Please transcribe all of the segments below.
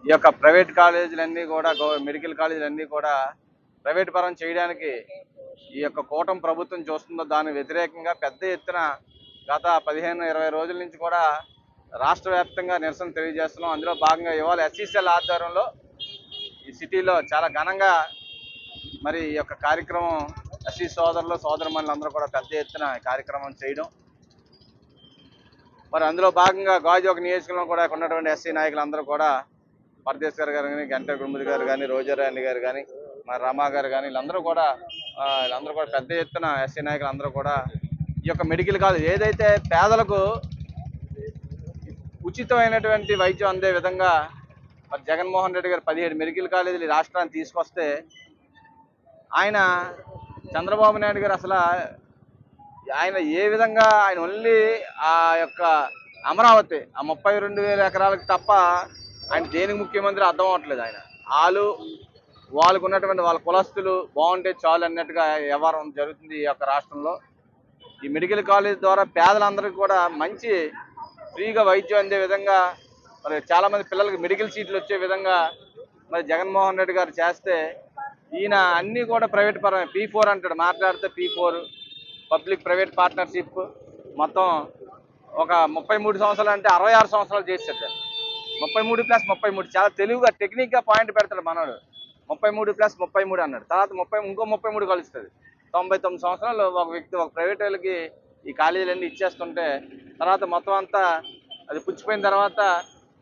ఈ యొక్క ప్రైవేట్ కాలేజీలన్నీ కూడా మెడికల్ కాలేజీలన్నీ కూడా ప్రైవేట్ పరం చేయడానికి ఈ యొక్క కూటమి ప్రభుత్వం చూస్తుందో దానికి వ్యతిరేకంగా పెద్ద ఎత్తున గత 15-20 రోజుల నుంచి కూడా రాష్ట్ర వ్యాప్తంగా నిరసన తెలియజేస్తున్నాం. అందులో భాగంగా ఇవాళ ఎస్సీసీఎల్ ఆధ్వర్యంలో ఈ సిటీలో చాలా ఘనంగా మరి ఈ యొక్క కార్యక్రమం ఎస్సీ సోదరులు సోదరుమణులందరూ కూడా పెద్ద ఎత్తున కార్యక్రమం చేయడం, మరి అందులో భాగంగా గాజువాక నియోజకవర్గంలో కూడా ఉన్నటువంటి ఎస్సీ నాయకులందరూ కూడా పరదేశ్వర్ గారు కానీ, గంటా గురుమూర్తి గారు కానీ, రోజారాణి గారు కానీ, మరి రమా గారు కానీ వీళ్ళందరూ కూడా పెద్ద ఎత్తున ఎస్సీ నాయకులు అందరూ కూడా ఈ యొక్క మెడికల్ కాలేజ్ ఏదైతే పేదలకు ఉచితమైనటువంటి వైద్యం అందే విధంగా మరి జగన్మోహన్ రెడ్డి గారు 17 మెడికల్ కాలేజీలు రాష్ట్రాన్ని తీసుకొస్తే ఆయన చంద్రబాబు నాయుడు గారు అసలు ఆయన ఏ విధంగా ఆయన ఓన్లీ ఆ యొక్క అమరావతి ఆ 32,000 ఎకరాలకు తప్ప ఆయన దేనికి ముఖ్యమంత్రి అర్థం అవ్వట్లేదు. ఆయన వాళ్ళకు ఉన్నటువంటి వాళ్ళ కులస్తులు బాగుంటే చాలు అన్నట్టుగా వ్యవహారం జరుగుతుంది ఈ యొక్క రాష్ట్రంలో. ఈ మెడికల్ కాలేజ్ ద్వారా పేదలందరికీ కూడా మంచి ఫ్రీగా వైద్యం అందే విధంగా మరి చాలామంది పిల్లలకి మెడికల్ సీట్లు వచ్చే విధంగా మరి జగన్మోహన్ రెడ్డి గారు చేస్తే ఈయన అన్నీ కూడా ప్రైవేట్ పరమే P4 అంటాడు. మాట్లాడితే P4 పబ్లిక్ ప్రైవేట్ పార్ట్నర్షిప్ మొత్తం ఒక 33 సంవత్సరాలు అంటే 66 సంవత్సరాలు చేశాడు. 33+33 చాలా తెలివిగా టెక్నిక్గా పాయింట్ పెడతాడు మనోడు. 33+33 అన్నాడు. తర్వాత ఇంకో 33 కలుస్తుంది. 99 సంవత్సరాలు ఒక వ్యక్తి ఒక ప్రైవేట్ వాళ్ళకి ఈ కాలేజీలన్నీ ఇచ్చేస్తుంటే తర్వాత మొత్తం అంతా అది పుచ్చిపోయిన తర్వాత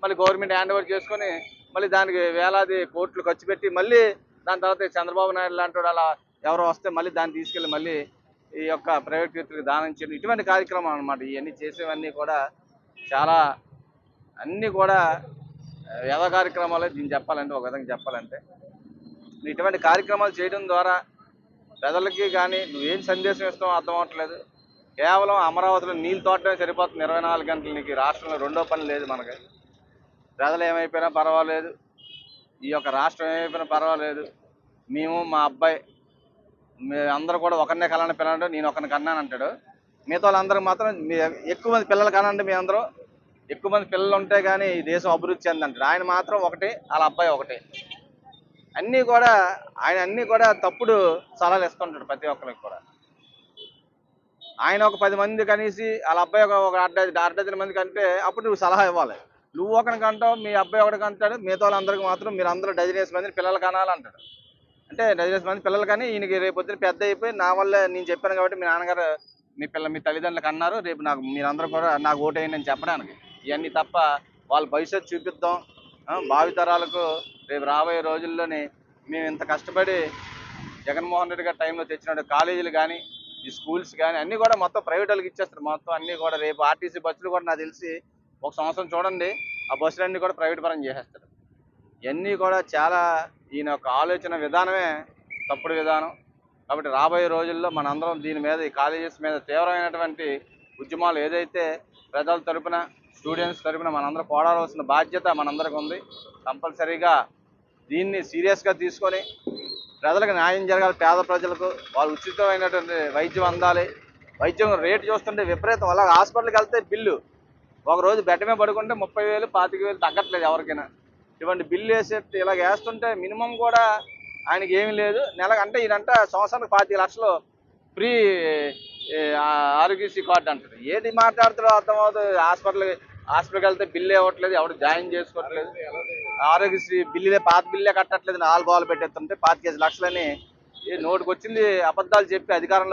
మళ్ళీ గవర్నమెంట్ హ్యాండ్ ఓవర్ చేసుకొని మళ్ళీ దానికి వేలాది కోట్లు ఖర్చు పెట్టి మళ్ళీ దాని తర్వాత చంద్రబాబు నాయుడు లాంటి వాడు అలా ఎవరో వస్తే మళ్ళీ దాన్ని తీసుకెళ్ళి మళ్ళీ ఈ యొక్క ప్రైవేట్ వ్యక్తులకు దానం చేయడం ఇటువంటి కార్యక్రమం అనమాట. ఇవన్నీ చేసేవన్నీ కూడా చాలా అన్నీ కూడా వ్యవ కార్యక్రమాలు దీన్ని చెప్పాలంటే ఒక విధంగా చెప్పాలంటే ఇటువంటి కార్యక్రమాలు చేయడం ద్వారా ప్రజలకి కానీ నువ్వేం సందేశం ఇస్తావో అర్థం అవ్వట్లేదు. కేవలం అమరావతిలో నీళ్ళు తోటమే సరిపోతుంది. 24 గంటలు నీకు రాష్ట్రంలో రెండో పని లేదు. మనకి ప్రజలు ఏమైపోయినా పర్వాలేదు, ఈ యొక్క రాష్ట్రం ఏమైపోయినా పర్వాలేదు, మేము మా అబ్బాయి అందరూ కూడా ఒకరినే కళ్ళని పిల్లంటే నేను ఒకరిని కన్నాను అంటాడు. మిగతా వాళ్ళందరికీ మాత్రం ఎక్కువ మంది పిల్లలు కనండి, మీ అందరూ ఎక్కువ మంది పిల్లలు ఉంటే కానీ ఈ దేశం అభివృద్ధి చెందంటాడు. ఆయన మాత్రం ఒకటి, వాళ్ళ అబ్బాయి ఒకటి. అన్నీ కూడా తప్పుడు సలహాలు ఇస్తుంటాడు ప్రతి ఒక్కరికి కూడా. ఆయన ఒక 10 మంది కనీసి వాళ్ళ అబ్బాయి ఒక అర్ధ మంది కంటే అప్పుడు నువ్వు సలహా ఇవ్వాలి. నువ్వు ఒకరికి అంటావు, మీ అబ్బాయి ఒకరికి అంటాడు, మిగతా వాళ్ళందరికీ మాత్రం మీరు అందరూ డజనేసి మందిని పిల్లలు కనాలంటాడు. అంటే డజనేసి మంది పిల్లలు కానీ ఈయనకి రేపు పొద్దున పెద్ద అయిపోయి నా వల్ల నేను చెప్పాను కాబట్టి మీ నాన్నగారు మీ తల్లిదండ్రులకు అన్నారు, రేపు నాకు మీరందరూ కూడా నాకు ఓటేయండి అని చెప్పడానికి. ఇవన్నీ తప్ప వాళ్ళ భవిష్యత్తు చూపిద్దాం, భావితరాలకు రేపు రాబోయే రోజుల్లోని మేము ఇంత కష్టపడి జగన్మోహన్ రెడ్డి గారి టైంలో తెచ్చినట్టు కాలేజీలు కానీ ఈ స్కూల్స్ కానీ అన్నీ కూడా మొత్తం ప్రైవేట్ వాళ్ళకి ఇచ్చేస్తారు. మొత్తం అన్నీ కూడా రేపు ఆర్టీసీ బస్సులు కూడా నాకు తెలిసి ఒక సంవత్సరం చూడండి ఆ బస్సులన్నీ కూడా ప్రైవేట్ పరం చేసేస్తారు. ఇవన్నీ కూడా చాలా ఈయన యొక్క ఆలోచన విధానమే తప్పుడు విధానం. కాబట్టి రాబోయే రోజుల్లో మనందరం దీని మీద ఈ కాలేజెస్ మీద తీవ్రమైనటువంటి ఉద్యమాలు ఏదైతే ప్రజల తరపున స్టూడెంట్స్ తరపున మనందరం పోరాడాల్సిన బాధ్యత మనందరికీ ఉంది. కంపల్సరీగా దీన్ని సీరియస్గా తీసుకొని ప్రజలకు న్యాయం జరగాలి. పేద ప్రజలకు వాళ్ళు ఉచితమైనటువంటి వైద్యం అందాలి. వైద్యం రేటు చూస్తుంటే విపరీతం. అలా హాస్పిటల్కి వెళ్తే బిల్లు ఒకరోజు బెడ్ మీద పడుకుంటే 30,000 25,000 తగ్గట్లేదు ఎవరికైనా. ఇటువంటి బిల్లు ఇలాగ వేస్తుంటే మినిమం కూడా ఆయనకి ఏమీ లేదు. నెలకంటే ఈయనంట సంవత్సరానికి 25 లక్షలు ఫ్రీ ఆరోగ్యశ్రీ కార్డు అంటారు. ఏది మాట్లాడుతారో అర్థమవుతుంది. హాస్పిటల్కి వెళ్తే బిల్లు ఇవ్వట్లేదు, ఎవరు జాయిన్ చేసుకోవట్లేదు. ఆరోగ్యశ్రీ బిల్లులే పాత బిల్లే కట్టట్లేదు, 4 బాల్ పెట్టేస్తుంటే 25 లక్షలని నోటికి వచ్చింది అబద్ధాలు చెప్పి అధికారంలో